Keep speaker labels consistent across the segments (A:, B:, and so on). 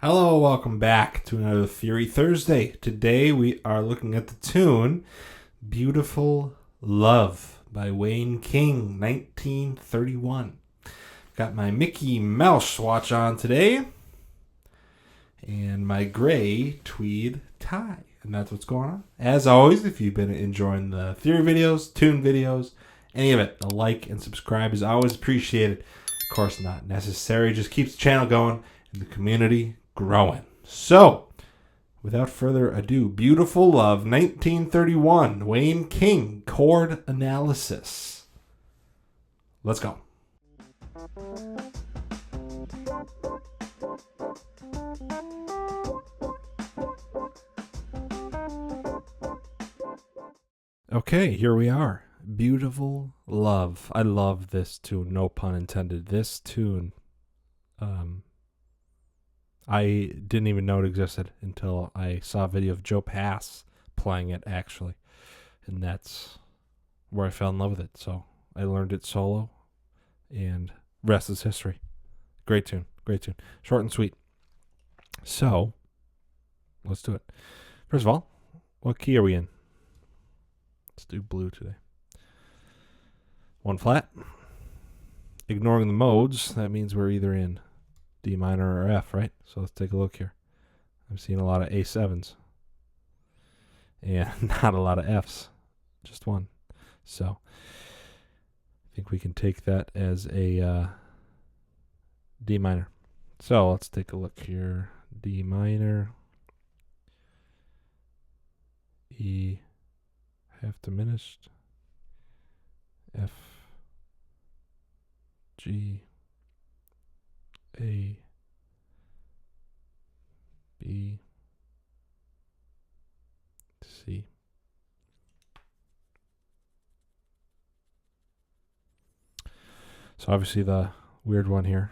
A: Hello, welcome back to another Theory Thursday. Today we are looking at the tune Beautiful Love by Wayne King, 1931. Got my Mickey Mouse watch on today and my gray tweed tie. And that's what's going on. As always, if you've been enjoying the theory videos, tune videos, any of it, a like and subscribe is always appreciated. Of course, not necessary. Just keeps the channel going and the community growing. So, without further ado, Beautiful Love, 1931, Wayne King, chord analysis. Let's go. Okay, here we are. Beautiful Love. I love this tune, no pun intended. This tune, I didn't even know it existed until I saw a video of Joe Pass playing it, actually. And that's where I fell in love with it. So I learned it solo, and rest is history. Great tune. Great tune. Short and sweet. So, let's do it. First of all, what key are we in? Let's do blue today. 1 flat. Ignoring the modes, that means we're either in D minor or F, right? So let's take a look here. I'm seeing a lot of A7s. And not a lot of Fs. Just one. So I think we can take that as a D minor. So let's take a look here. D minor. E half diminished. F. G. A, B, C. So obviously the weird one here,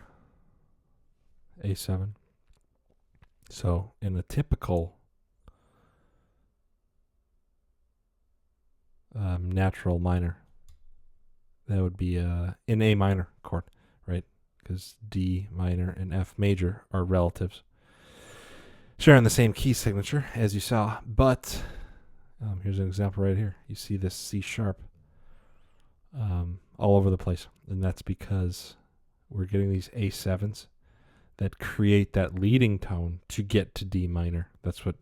A: A7. So in a typical natural minor, that would be an A minor chord, right? Because D minor and F major are relatives, sharing the same key signature, as you saw. But here's an example right here. You see this C sharp all over the place. And that's because we're getting these A7s that create that leading tone to get to D minor. That's what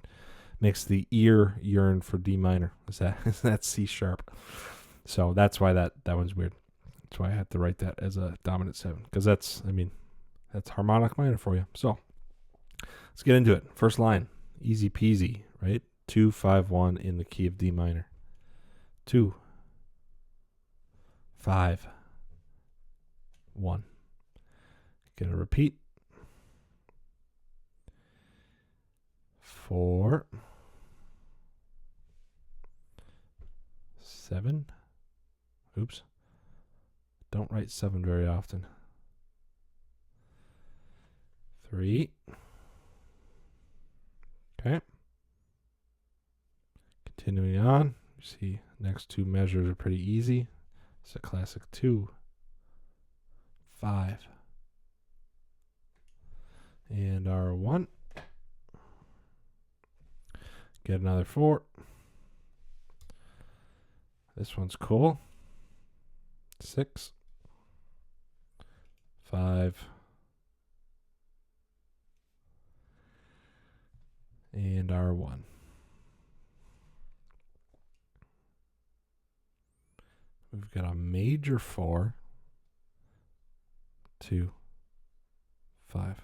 A: makes the ear yearn for D minor, is that C sharp. So that's why that one's weird. That's why I had to write that as a dominant 7, because that's harmonic minor for you. So let's get into it. First line, easy peasy, right? 2, 5, 1 in the key of D minor. 2, 5, 1. Get a repeat. 4, 7. Oops. Don't write 7 very often. 3. Okay. Continuing on, you see next two measures are pretty easy. It's a classic 2, 5, and our 1. Get another 4. This one's cool. 6, 5, and our 1. We've got a major 4, 2, 5.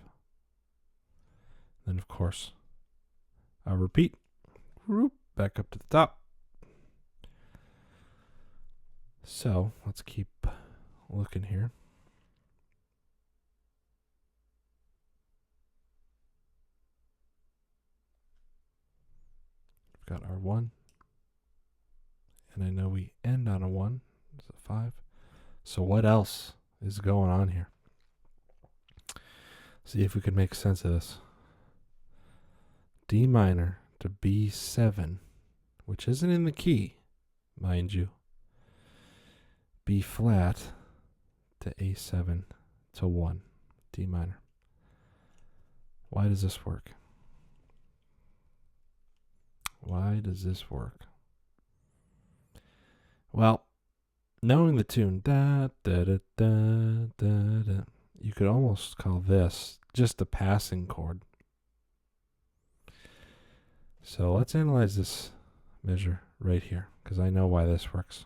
A: Then, of course, a repeat. Back up to the top. So let's keep looking here. We've got our 1. And I know we end on a 1. It's a 5. So what else is going on here? See if we can make sense of this. D minor to B7, which isn't in the key, mind you. B flat to A7 to 1, D minor. Why does this work? Why does this work? Well, knowing the tune, da, da, da, da, da, da, you could almost call this just a passing chord. So let's analyze this measure right here, because I know why this works.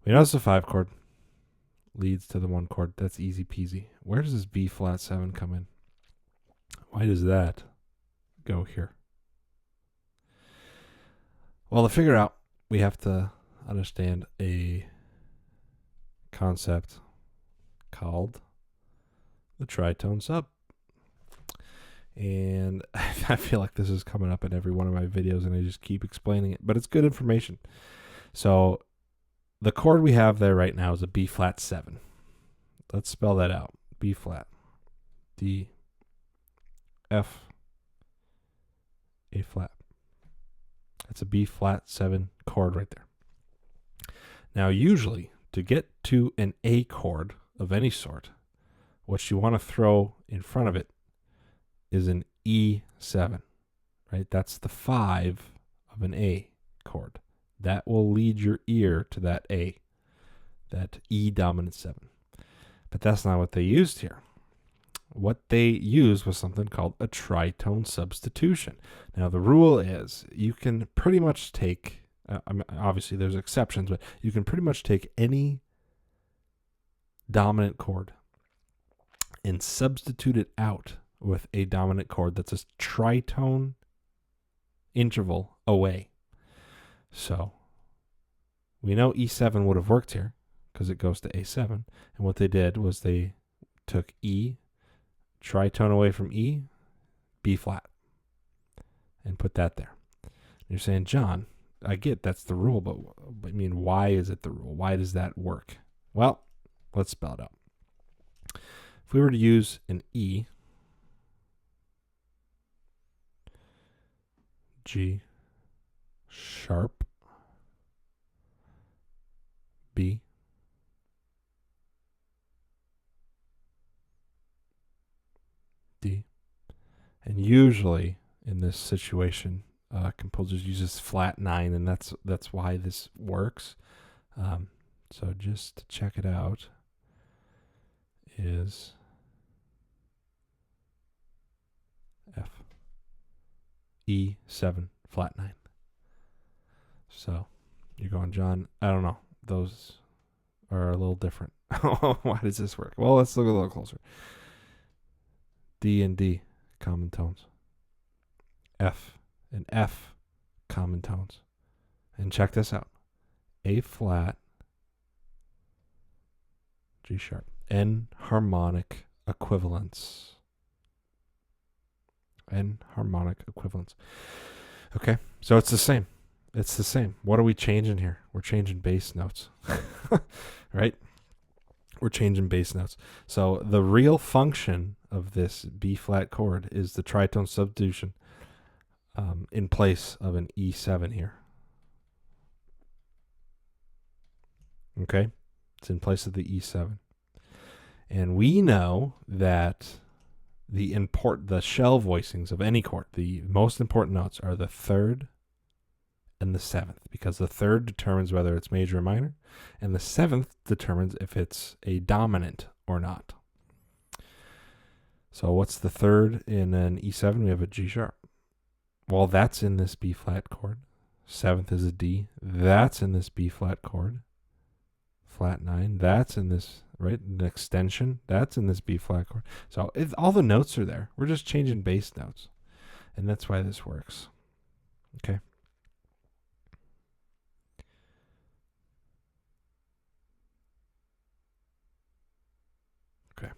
A: We notice the 5 chord leads to the 1 chord. That's easy peasy. Where does this B flat 7 come in? Why does that go here? Well, to figure out, we have to understand a concept called the tritone sub. And I feel like this is coming up in every one of my videos and I just keep explaining it, but it's good information. So the chord we have there right now is a B flat 7. Let's spell that out. B flat, D, F, A flat. That's a B flat 7 chord right there. Now usually to get to an A chord of any sort, what you want to throw in front of it is an E7, right? That's the 5 of an A chord. That will lead your ear to that A, that E dominant 7. But that's not what they used here. What they used was something called a tritone substitution. Now the rule is you can pretty much take, obviously there's exceptions, but you can pretty much take any dominant chord and substitute it out with a dominant chord that's a tritone interval away. So we know E7 would have worked here because it goes to A7. And what they did was they took E, tritone away from E, B flat, and put that there. And you're saying, John, I get that's the rule, but I mean, why is it the rule? Why does that work? Well, let's spell it out. If we were to use an E, G, sharp, B, D, and usually in this situation, composers uses flat 9, and that's why this works. So just to check it out, is F, E7, flat 9. So you're going, John, I don't know. Those are a little different. Why does this work? Well, let's look a little closer. D and D, common tones. F and F, common tones. And check this out. A flat, G sharp. N harmonic equivalence. N harmonic equivalence. Okay, so it's the same. It's the same. What are we changing here? We're changing bass notes, right? We're changing bass notes. So the real function of this B flat chord is the tritone substitution in place of an E7 here. Okay, it's in place of the E7. And we know that the shell voicings of any chord, the most important notes are the 3rd and the 7th, because the 3rd determines whether it's major or minor, and the 7th determines if it's a dominant or not. So what's the 3rd in an E7? We have a G sharp. Well, that's in this B flat chord. 7th is a D. That's in this B flat chord. Flat 9. That's in this, right? An extension. That's in this B flat chord. So all the notes are there. We're just changing bass notes. And that's why this works. Okay. Okay.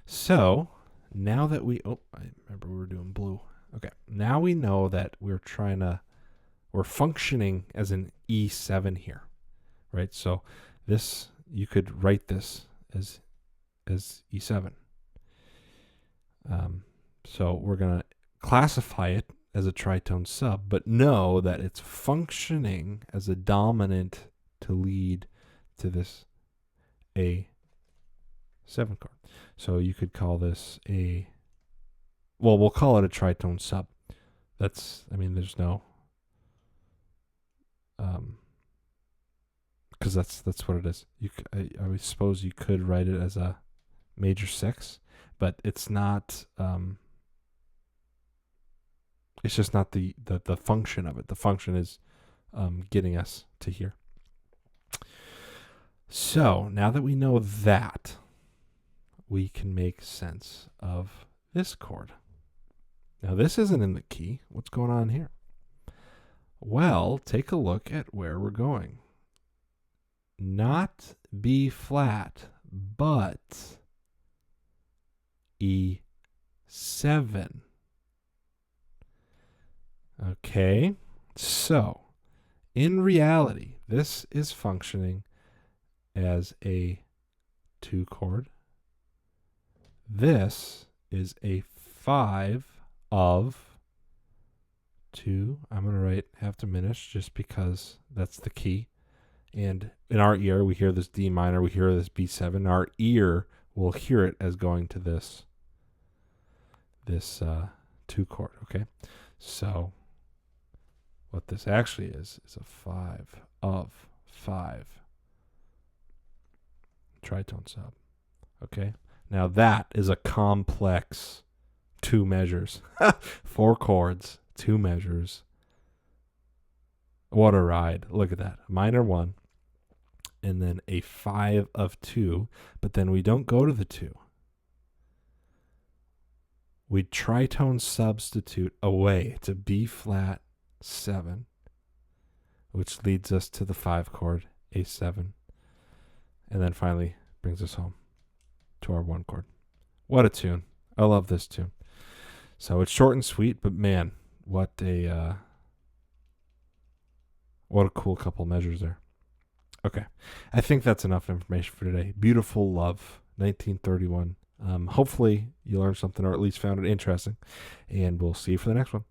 A: So now that I remember we were doing blue. Okay. Now we know that we're functioning as an E7 here, right? So this, you could write this as E7. So we're going to classify it as a tritone sub, but know that it's functioning as a dominant to lead to this A7 chord. So you could call this a well, we'll call it a tritone sub. There's no, because that's what it is. I would suppose you could write it as a major 6, but it's not. It's just not the function of it. The function is getting us to here. So now that we know that, we can make sense of this chord. Now this isn't in the key. What's going on here? Well, take a look at where we're going. Not B flat, but E7. Okay, so in reality, this is functioning as a 2 chord. This is a 5 of 2. I'm going to write half diminished just because that's the key. And in our ear, we hear this D minor, we hear this B7. Our ear will hear it as going to this 2 chord, okay? So what this actually is a 5 of 5 tritone sub, okay? Now that is a complex 2 measures. 4 chords, 2 measures. What a ride. Look at that. Minor 1, and then a 5 of 2, but then we don't go to the 2. We tritone substitute away to B flat 7, which leads us to the 5 chord, A7, and then finally brings us home to our 1 chord. What a tune. I love this tune. So it's short and sweet, but man, what a cool couple measures there. Okay, I think that's enough information for today. Beautiful Love, 1931. Hopefully you learned something or at least found it interesting, and we'll see you for the next one.